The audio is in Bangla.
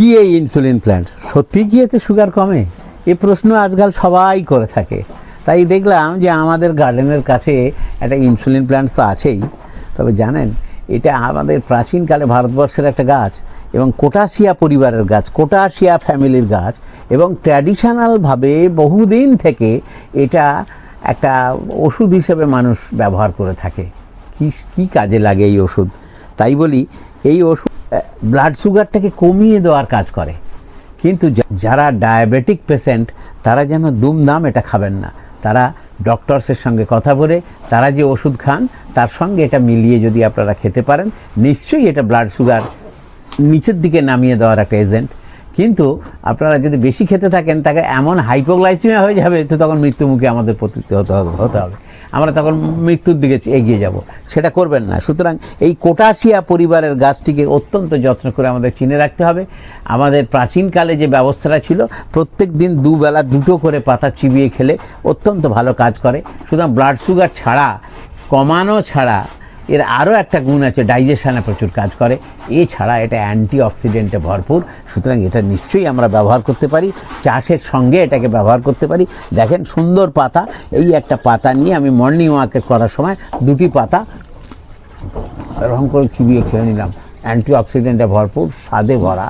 কি এই ইনসুলিন প্ল্যান্ট, সত্যি কি এতে সুগার কমে? এই প্রশ্ন আজকাল সবাই করে থাকে। তাই দেখলাম যে আমাদের গার্ডেনের কাছে একটা ইনসুলিন প্ল্যান্ট তো আছেই, তবে জানেন এটা আমাদের প্রাচীনকালে ভারতবর্ষের একটা গাছ এবং কোটাসিয়া পরিবারের গাছ, কোটাসিয়া ফ্যামিলির গাছ, এবং ট্র্যাডিশনালভাবে বহুদিন থেকে এটা একটা ওষুধ হিসেবে মানুষ ব্যবহার করে থাকে। কি কাজে লাগে এই ওষুধ? তাই বলি এই ওষুধ ব্লাড সুগারটাকে কমিয়ে দেওয়ার কাজ করে, কিন্তু যারা ডায়াবেটিক পেশেন্ট তারা যেন দুমদাম এটা খাবেন না। তারা ডক্টরসের সঙ্গে কথা বলে তারা যে ওষুধ খান তার সঙ্গে এটা মিলিয়ে যদি আপনারা খেতে পারেন, নিশ্চয়ই এটা ব্লাড সুগার নিচের দিকে নামিয়ে দেওয়ার একটা এজেন্ট। কিন্তু আপনারা যদি বেশি খেতে থাকেন তাকে এমন হাইপোগ্লাইসিমিয়া হয়ে যাবে, তো তখন মৃত্যুমুখে আমাদের পতিত হতে হবে, আমরা তখন মৃত্যুর দিকে এগিয়ে যাব। সেটা করবেন না। সুতরাং এই কোটাসিয়া পরিবারের গাছটিকে অত্যন্ত যত্ন করে আমাদের চিনে রাখতে হবে। আমাদের প্রাচীনকালে যে ব্যবস্থাটা ছিল, প্রত্যেক দিন দুবেলা দুটো করে পাতা চিবিয়ে খেলে অত্যন্ত ভালো কাজ করে। সুতরাং ব্লাড সুগার ছাড়া, কমানো ছাড়া এর আরও একটা গুণ আছে, ডাইজেশনে প্রচুর কাজ করে। এছাড়া এটা অ্যান্টিঅক্সিডেন্টে ভরপুর। সুতরাং এটা নিশ্চয়ই আমরা ব্যবহার করতে পারি, চাষের সঙ্গে এটাকে ব্যবহার করতে পারি। দেখেন সুন্দর পাতা, এই একটা পাতা নিয়ে আমি মর্নিং ওয়াকে করার সময় দুটি পাতা এরকম করে চিবিয়ে খেয়ে নিলাম। অ্যান্টিঅক্সিডেন্টে ভরপুর, স্বাদে ভরা।